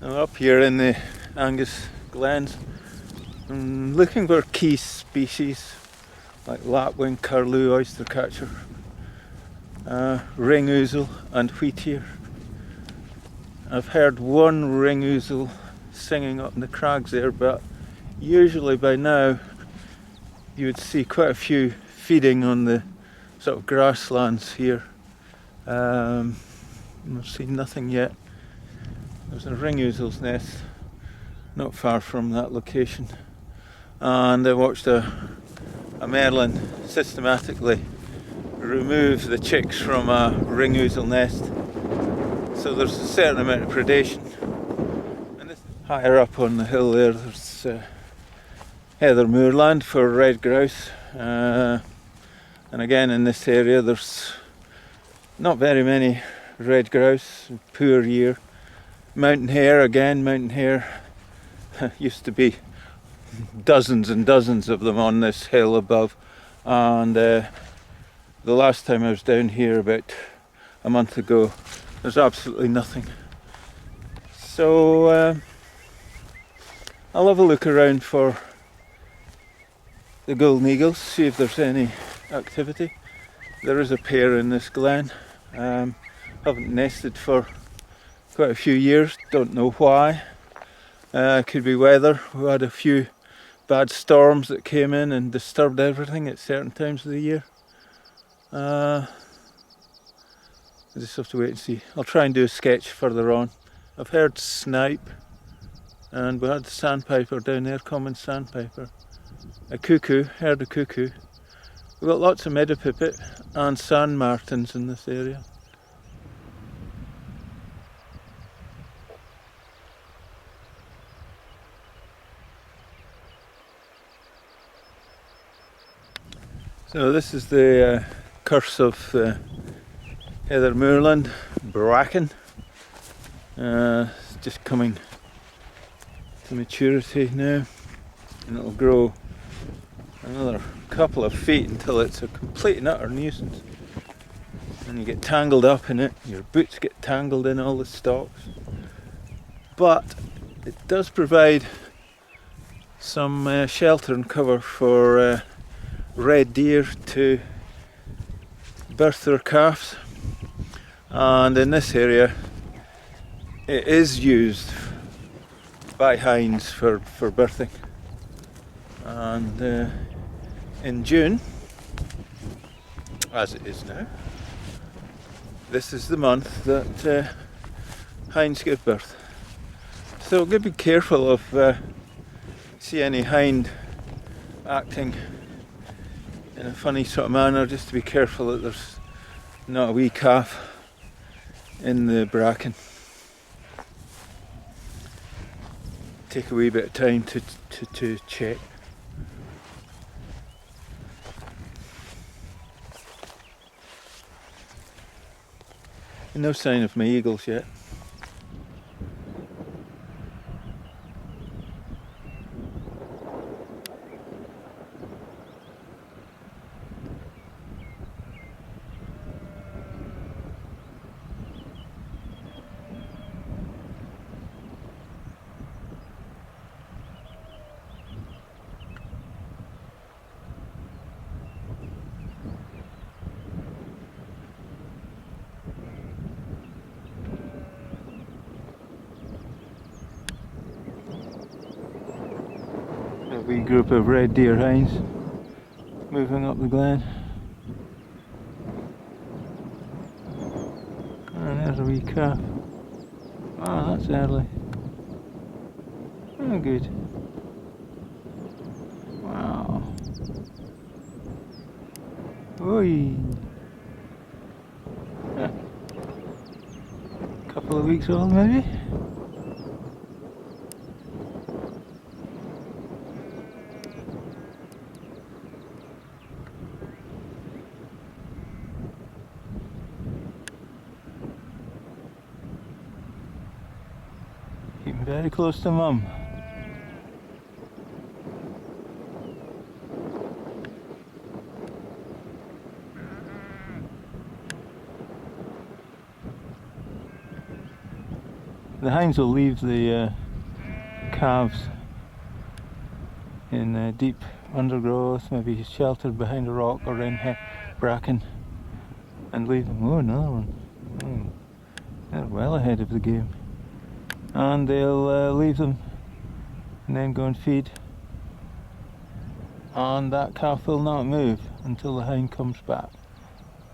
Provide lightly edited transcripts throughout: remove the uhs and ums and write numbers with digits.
I'm up here in the Angus Glens. I'm looking for key species like lapwing, curlew, oystercatcher, ring ouzel and wheatear. I've heard one ring ouzel singing up in the crags there, but usually by now you would see quite a few feeding on the sort of grasslands here. I've seen nothing yet. There's a ring ouzel's nest not far from that location, and I watched a merlin systematically remove the chicks from a ring ouzel nest. So there's a certain amount of predation. And this, higher up on the hill there's heather moorland for red grouse, and again in this area there's not very many red grouse, poor year. Mountain hare used to be dozens and dozens of them on this hill above, and the last time I was down here about a month ago, there's absolutely nothing. So I'll have a look around for the golden eagles, see if there's any activity. There is a pair in this glen. Haven't nested for quite a few years, don't know why. Could be weather. We had a few bad storms that came in and disturbed everything at certain times of the year. I just have to wait and see. I'll try and do a sketch further on. I've heard snipe, and we had the sandpiper down there, common sandpiper. A cuckoo, heard a cuckoo. We've got lots of meadowpipit and sand martins in this area. So this is the curse of the heather moorland, bracken. It's just coming to maturity now, and it'll grow another couple of feet until it's a complete and utter nuisance. And you get tangled up in it, your boots get tangled in all the stalks. But it does provide some shelter and cover for red deer to birth their calves, and in this area it is used by hinds for birthing. And in June, as it is now, this is the month that hinds give birth. So we've got to be careful of see any hind acting in a funny sort of manner, just to be careful that there's not a wee calf in the bracken. Take a wee bit of time to check. No sign of my eagles yet. A wee group of red deer hinds moving up the glen. And there's a wee calf. Oh, that's early. Oh, good. Wow. Oi. Couple of weeks old maybe. Keeping very close to mum. the hinds will leave the calves in deep undergrowth, maybe sheltered behind a rock or in bracken, and leave them. Oh, another one. Oh, they're well ahead of the game. And they'll leave them and then go and feed. And that calf will not move until the hind comes back.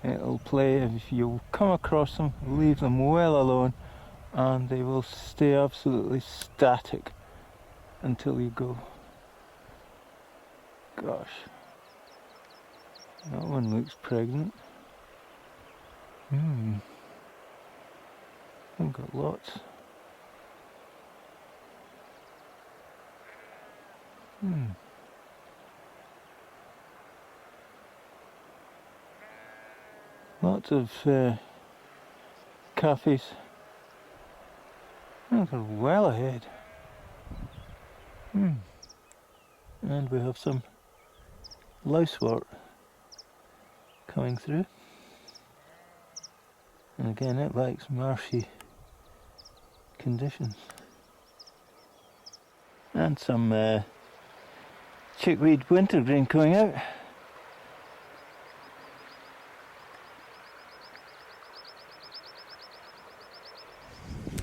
It'll play. If you come across them, leave them well alone, and they will stay absolutely static until you go. Gosh, that one looks pregnant. I've got lots. Lots of calfies. Oh, they're well ahead. And we have some lousewort coming through. And again, it likes marshy conditions. And some chickweed wintergreen coming out.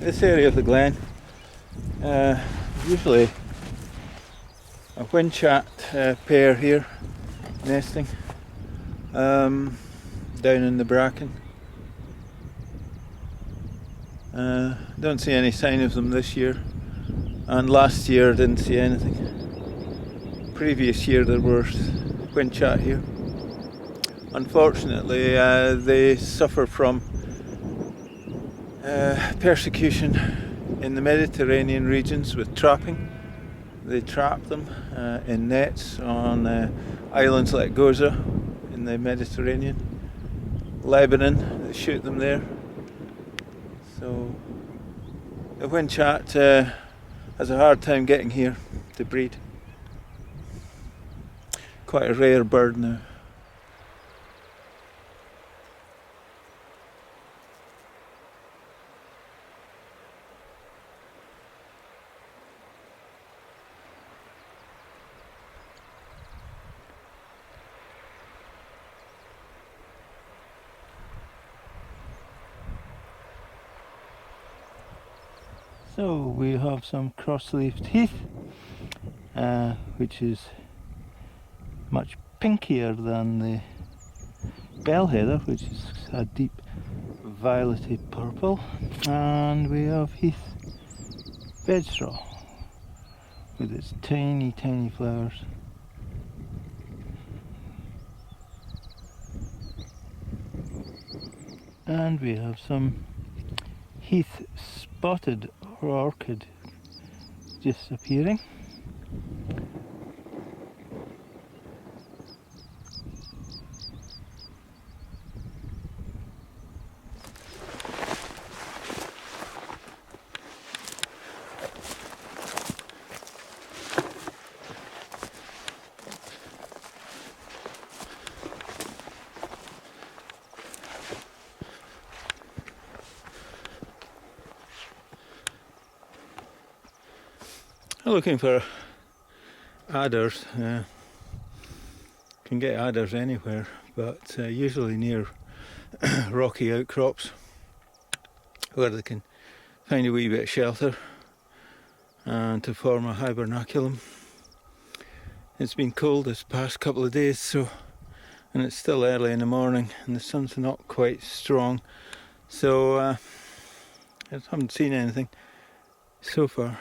This area of the glen, usually a windchat pair here nesting down in the bracken. Don't see any sign of them this year, and last year didn't see anything. Previous year there were windchat here. Unfortunately, they suffer from persecution in the Mediterranean regions with trapping. They trap them in nets on islands like Goza in the Mediterranean. Lebanon, they shoot them there. So the windchat has a hard time getting here to breed. Quite a rare bird now. So we have some cross-leaved heath, which is much pinkier than the bellheather, which is a deep violety purple, and we have heath bedstraw with its tiny flowers. And we have some heath spotted orchid just appearing. Looking for adders. Can get adders anywhere, but usually near rocky outcrops where they can find a wee bit of shelter and to form a hibernaculum. It's been cold this past couple of days, and it's still early in the morning and the sun's not quite strong, so I haven't seen anything so far.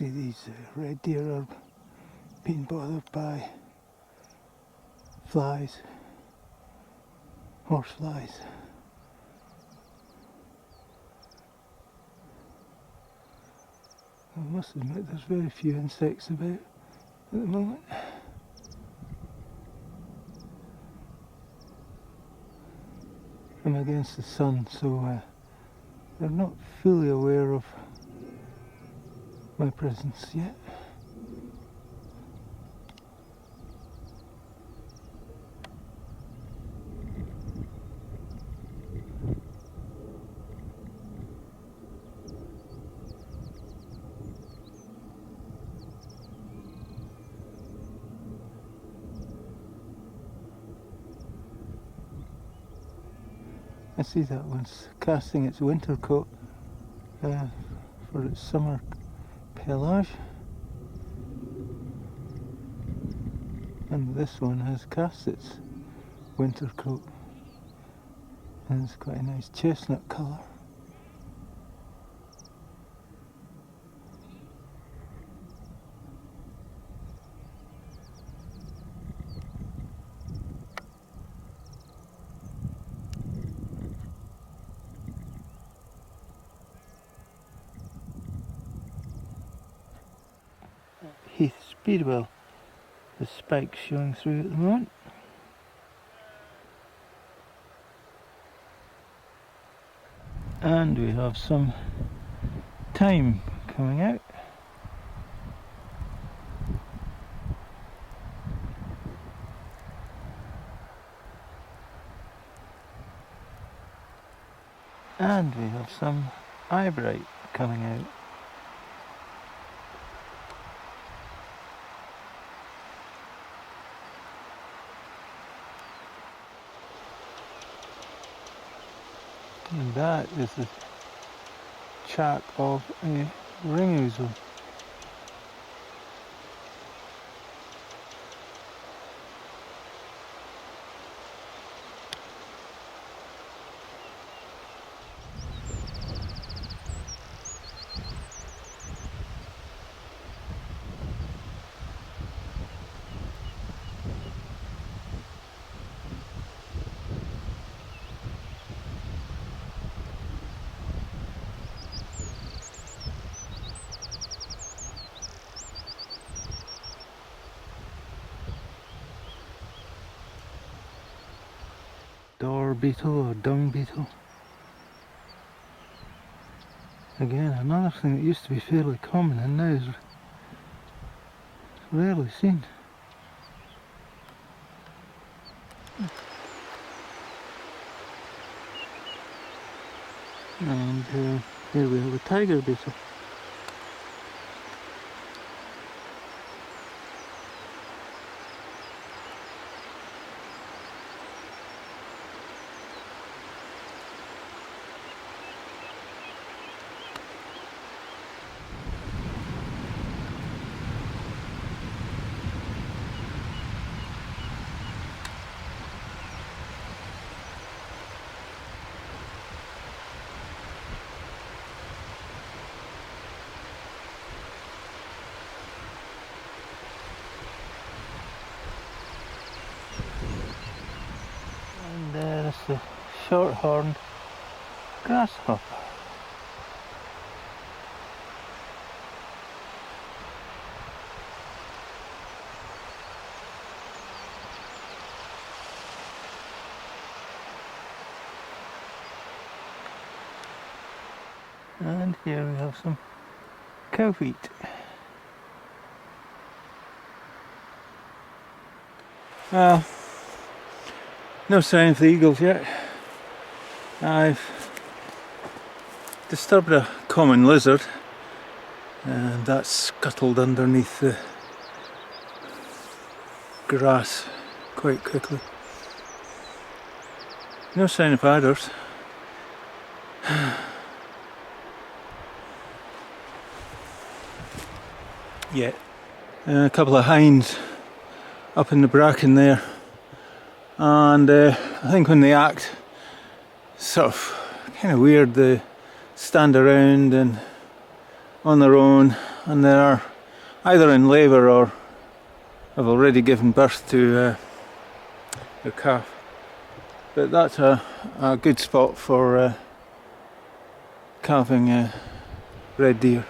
see these red deer are being bothered by flies, horse flies. I must admit there's very few insects about at the moment. I'm against the sun, so they're not fully aware of my presence yet. I see that one's casting its winter coat for its summer pelage, and this one has cast its winter coat, and it's quite a nice chestnut colour. Heath Speedwell, the spikes showing through at the moment. And we have some thyme coming out. And we have some eyebright coming out. And that is the track of a ring ouzel. Door beetle or dung beetle. Again, another thing that used to be fairly common and now is rarely seen. And here we have a tiger beetle. There's the short-horned grasshopper. And here we have some cow feet. Well, no sign of the eagles yet. I've disturbed a common lizard and that's scuttled underneath the grass quite quickly. No sign of adders. Yet. A couple of hinds up in the bracken there. And I think when they act sort of kind of weird, they stand around and on their own and they are either in labour or have already given birth to their calf. But that's a good spot for calving red deer,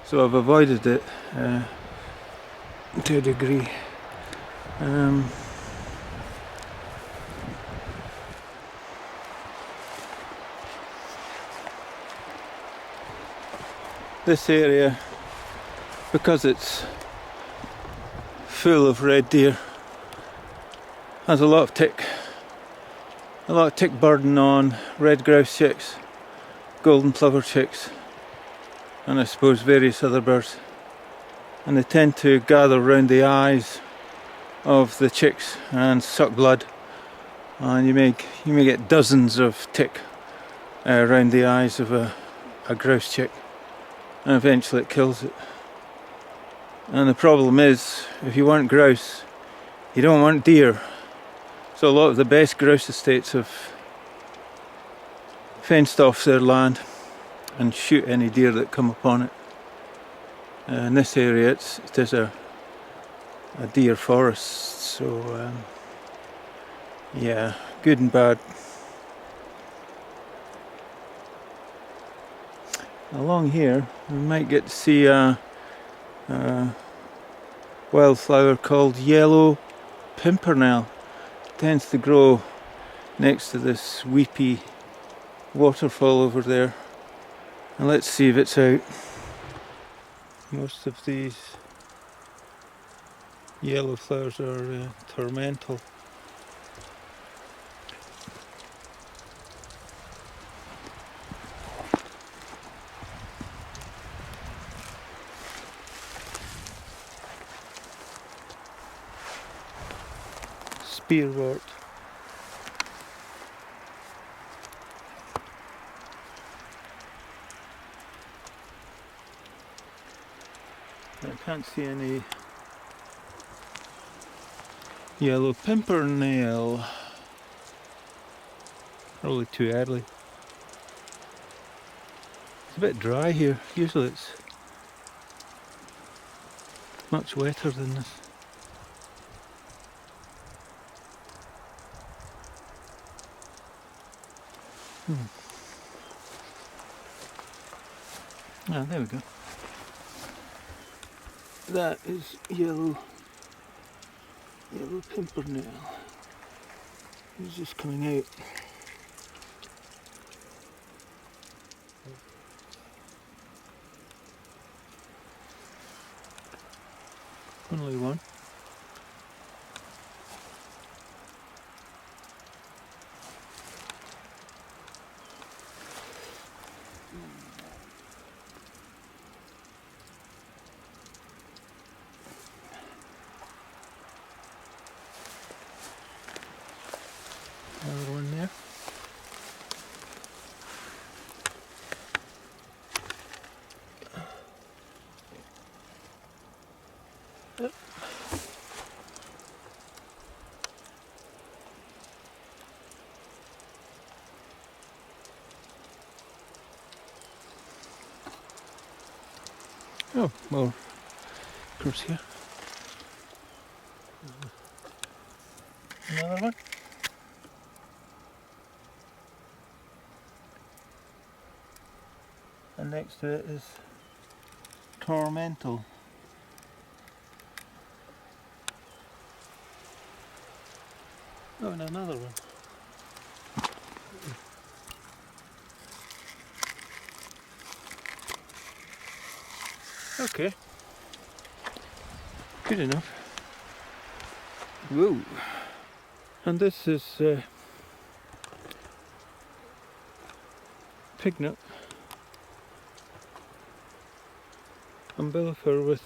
so I've avoided it to a degree. This area, because it's full of red deer, has a lot of tick burden on red grouse chicks, golden plover chicks, and I suppose various other birds. And they tend to gather round the eyes of the chicks and suck blood, and you may get dozens of tick around the eyes of a grouse chick, and eventually it kills it. And the problem is, if you want grouse, you don't want deer. So a lot of the best grouse estates have fenced off their land and shoot any deer that come upon it. In this area it is a deer forest, so yeah, good and bad. Along here we might get to see a wildflower called yellow pimpernel. It tends to grow next to this weepy waterfall over there, and let's see if it's out. Most of these yellow flowers are tormental. Spearwort. I can't see any yellow pimpernel. Probably too early. It's a bit dry here. Usually it's much wetter than this. Ah, there we go. That is yellow pimpernel. He's just coming out. Only one. Another one there. Yep. Oh, more crows here. Another one. And next to it is tormental. Oh, and another one. Okay. Good enough. Whoa. And this is pignut. Umbilifer with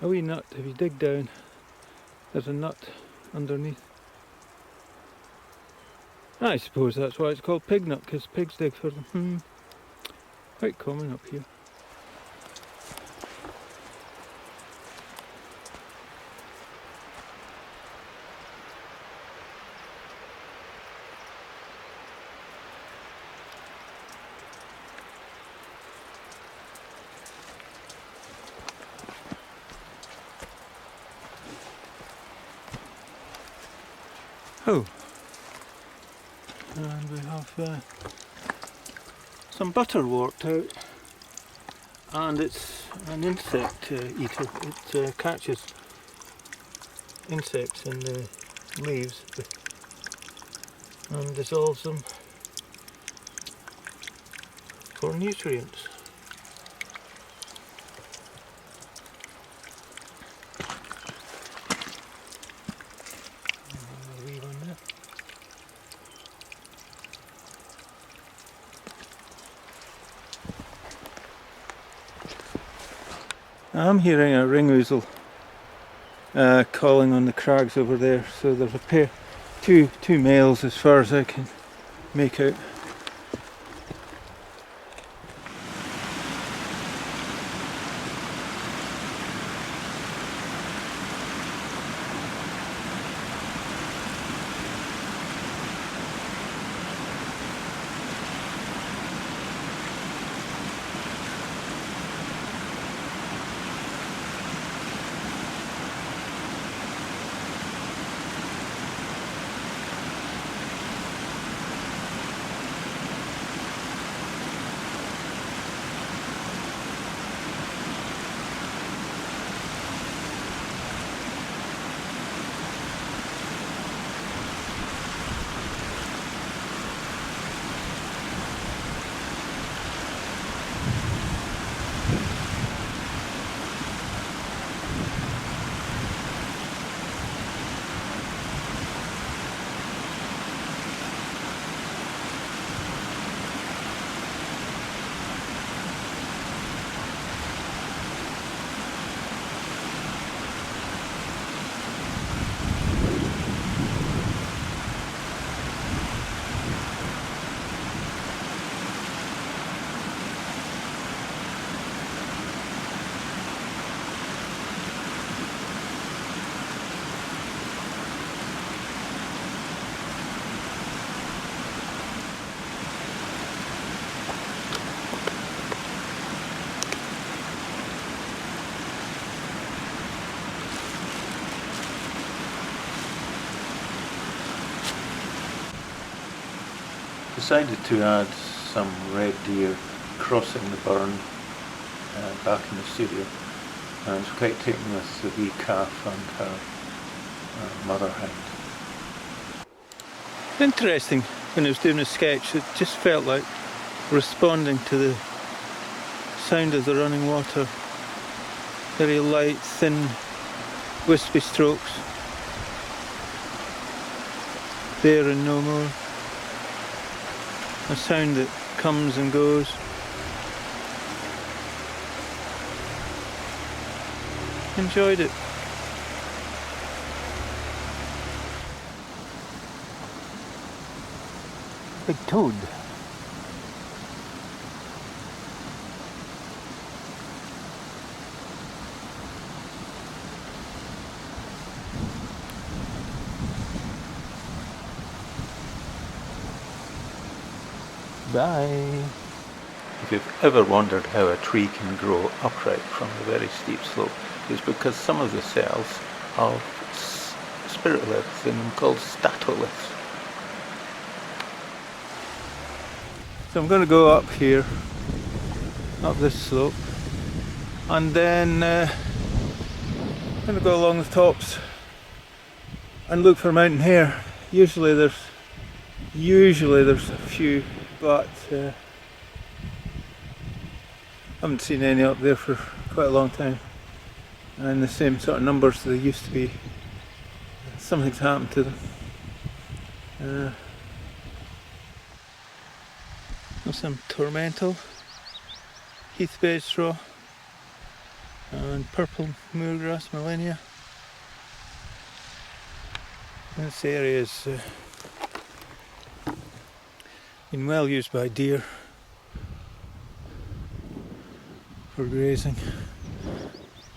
a wee nut. If you dig down, there's a nut underneath. I suppose that's why it's called pignut, because pigs dig for them. Quite common up here. Oh, and we have some butterwort out, and it's an insect eater. It catches insects in the leaves and dissolves them for nutrients. I'm hearing a ring ouzel calling on the crags over there, so there's a pair, two males as far as I can make out. Decided to add some red deer crossing the burn back in the studio, and it's quite taken with the wee calf and her mother hind. Interesting, when I was doing a sketch, it just felt like responding to the sound of the running water. Very light, thin, wispy strokes. There and no more. A sound that comes and goes. Enjoyed it. Big toad. Bye. If you've ever wondered how a tree can grow upright from a very steep slope, it's because some of the cells have spirilliths in them called statoliths. So I'm going to go up here, up this slope, and then I'm going to go along the tops and look for mountain hare. Usually there's a few, but I haven't seen any up there for quite a long time, and the same sort of numbers they used to be. Something's happened to them. There's some tormental, heath bed straw, and purple moorgrass millennia. This area is been well used by deer for grazing,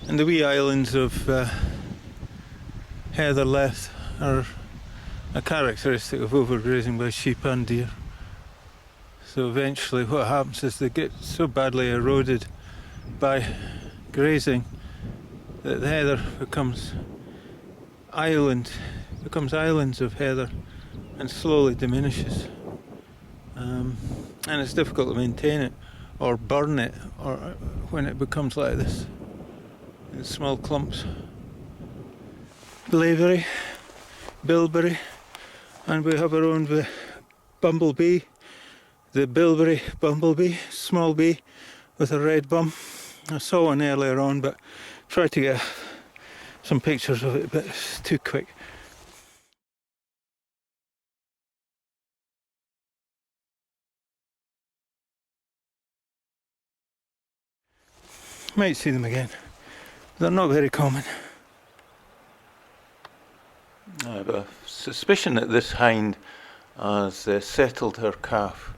and the wee islands of heather left are a characteristic of overgrazing by sheep and deer. So eventually what happens is they get so badly eroded by grazing that the heather becomes island becomes islands of heather and slowly diminishes. And it's difficult to maintain it or burn it or when it becomes like this in small clumps. Blaeberry, bilberry, and we have our own bumblebee, the bilberry bumblebee, small bee with a red bum. I saw one earlier on, but tried to get some pictures of it, but it's too quick. Might see them again. They're not very common. I have a suspicion that this hind has settled her calf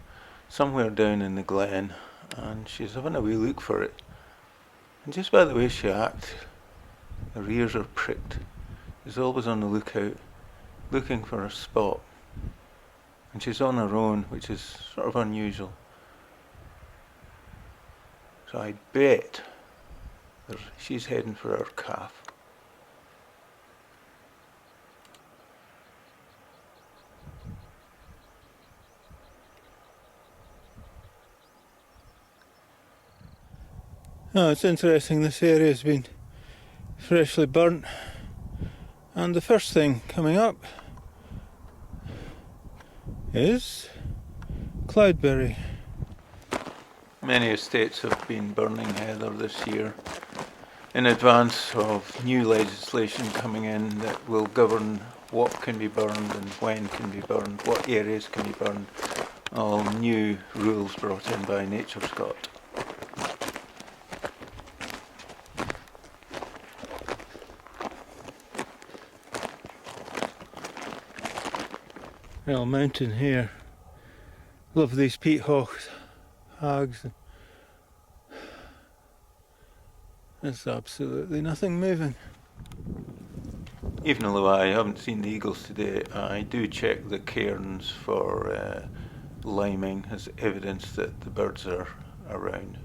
somewhere down in the glen, and she's having a wee look for it. And just by the way she acts, her ears are pricked. She's always on the lookout, looking for a spot. And she's on her own, which is sort of unusual. So I bet she's heading for her calf. Oh, it's interesting, this area has been freshly burnt, and the first thing coming up is cloudberry. Many estates have been burning heather this year in advance of new legislation coming in that will govern what can be burned and when can be burned, what areas can be burned, all new rules brought in by Nature Scott. Real mountain here. Love these peat hags. There's absolutely nothing moving. Even though I haven't seen the eagles today, I do check the cairns for liming as evidence that the birds are around.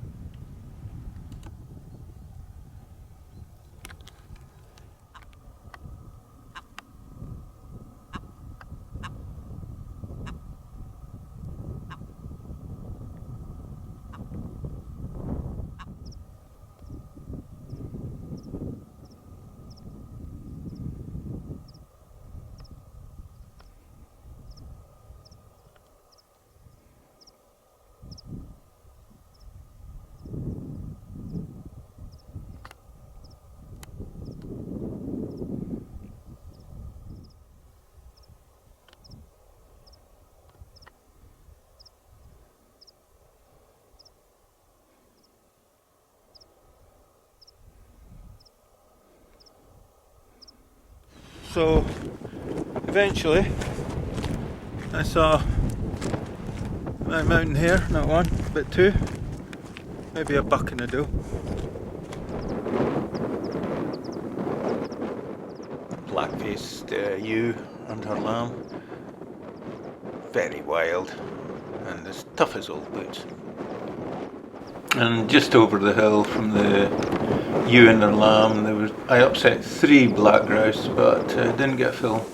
So eventually I saw my mountain here, not one, but two, maybe a buck and a doe. Black-faced ewe and her lamb, very wild and as tough as old boots. And just over the hill from the ewe and her lamb, I upset 3 black grouse, but didn't get full.